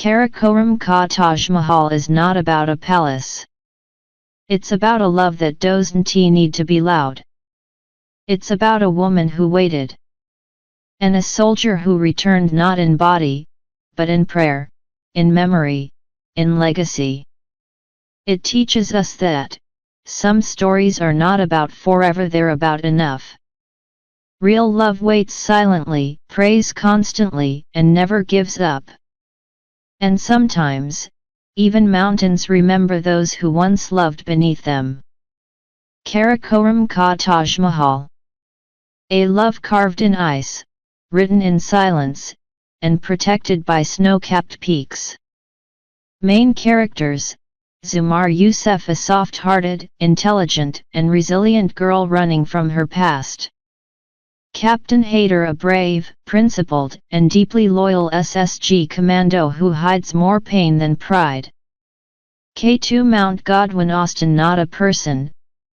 Karakoram Ka Taj Mahal is not about a palace. It's about a love that doesn't need to be loud. It's about a woman who waited. And a soldier who returned not in body, but in prayer, in memory, in legacy. It teaches us that some stories are not about forever, they're about enough. Real love waits silently, prays constantly, and never gives up. And sometimes, even mountains remember those who once loved beneath them. Karakoram Ka Taj Mahal. A love carved in ice, written in silence, and protected by snow-capped peaks. Main characters: Zumar Youssef, a soft-hearted, intelligent, and resilient girl running from her past. Captain Haider, a brave, principled, and deeply loyal SSG commando who hides more pain than pride. K2 Mount Godwin Austen, not a person,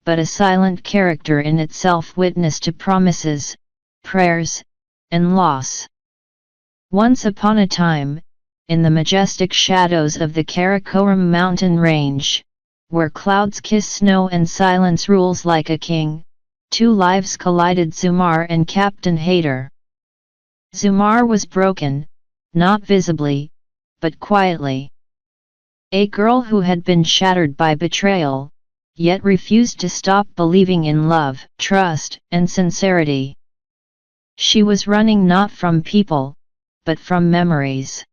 but a silent character in itself, witness to promises, prayers, and loss. Once upon a time, in the majestic shadows of the Karakoram mountain range, where clouds kiss snow and silence rules like a king, two lives collided: Zumar and Captain Haider. Zumar was broken, not visibly, but quietly. A girl who had been shattered by betrayal, yet refused to stop believing in love, trust, and sincerity. She was running not from people, but from memories.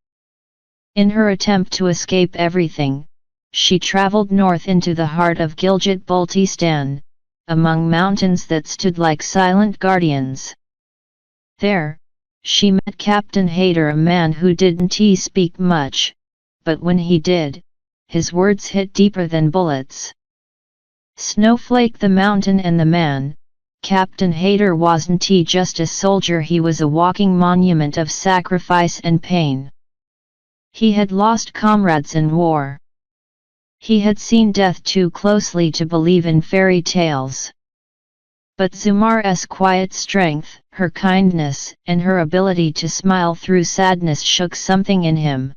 In her attempt to escape everything, she traveled north into the heart of Gilgit-Baltistan, among mountains that stood like silent guardians. There, she met Captain Haider, a man who didn't speak much, but when he did, his words hit deeper than bullets. Snowflake the mountain and the man, Captain Haider wasn't just a soldier, he was a walking monument of sacrifice and pain. He had lost comrades in war. He had seen death too closely to believe in fairy tales. But Zumar's quiet strength, her kindness, and her ability to smile through sadness shook something in him.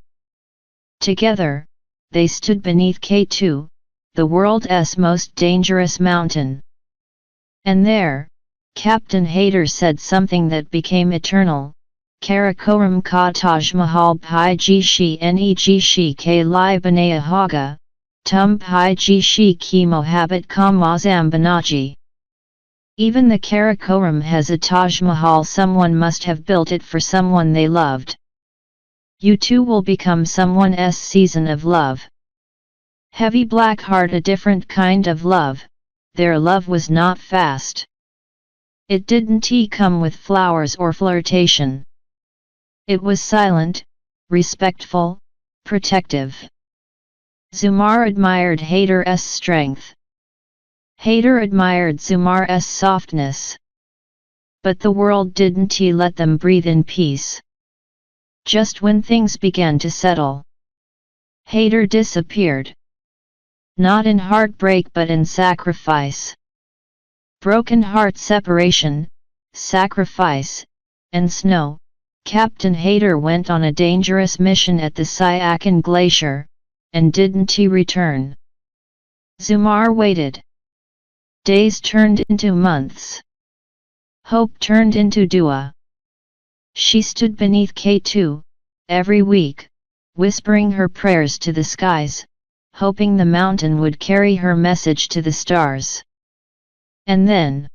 Together, they stood beneath K2, the world's most dangerous mountain. And there, Captain Haider said something that became eternal: Karakoram Ka Taj Mahal Pai Ji Shi Ne Ji Shi K Lai Banaya Haga, Tum Pai Ji Shi Ki Mohabbat Ka Mazam Banaji. Even the Karakoram has a Taj Mahal, someone must have built it for someone they loved. You too will become someone's season of love. Heavy black heart, a different kind of love. Their love was not fast. It didn't come with flowers or flirtation. It was silent, respectful, protective. Zumar admired Haider's strength. Haider admired Zumar's softness. But the world didn't let them breathe in peace. Just when things began to settle, Haider disappeared. Not in heartbreak but in sacrifice. Broken heart, separation, sacrifice, and snow. Captain Haider went on a dangerous mission at the Siachen Glacier, and didn't return. Zumar waited. Days turned into months. Hope turned into dua. She stood beneath K2, every week, whispering her prayers to the skies, hoping the mountain would carry her message to the stars. And then,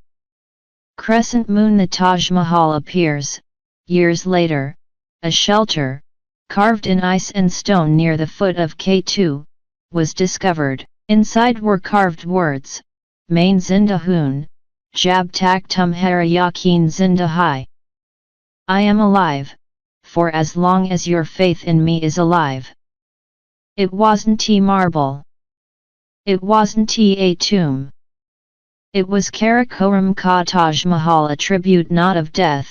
crescent moon, the Taj Mahal appears. Years later, a shelter, carved in ice and stone near the foot of K2, was discovered. Inside were carved words: Main Zinda Hoon, Jab Tak Tum Hara Yakin Zinda Hai. I am alive, for as long as your faith in me is alive. It wasn't marble. It wasn't a tomb. It was Karakoram Ka Taj Mahal, a tribute not of death,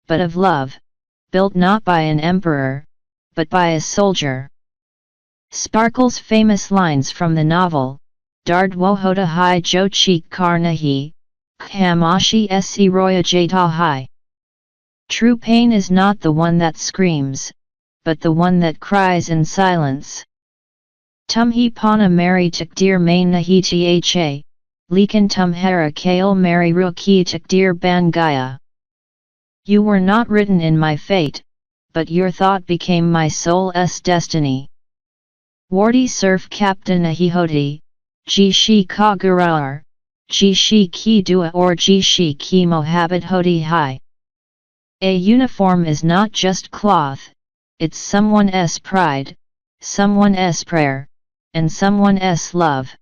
but of love, built not by an emperor, but by a soldier. Sparkle's famous lines from the novel, Dard Wohoda Hai Jo Cheek Karnahi, Khamashi Se Roya Jata Hai. True pain is not the one that screams, but the one that cries in silence. Tum hi pana mari takdir main nahi tha, lekin tumhara kail mari ruki takdir ban gaya. You were not written in my fate, but your thought became my soul's destiny. Wardi surf captain nahi hoti, ji shi ka gurar, ji shi ki dua or ji shi ki mohabbat hoti hai. A uniform is not just cloth, it's someone's pride, someone's prayer, and someone's love.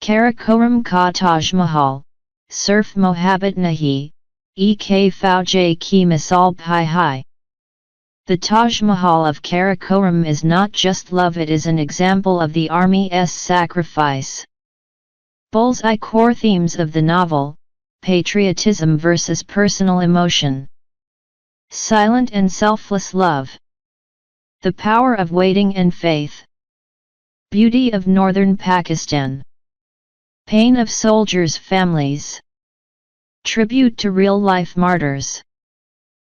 Karakoram Ka Taj Mahal, surf mohabbat nahi, ek faujay ki misal bhai hai. The Taj Mahal of Karakoram is not just love, it is an example of the army's sacrifice. Bullseye core themes of the novel: patriotism versus personal emotion, silent and selfless love, the power of waiting and faith, beauty of northern Pakistan, pain of soldiers' families, tribute to real-life martyrs.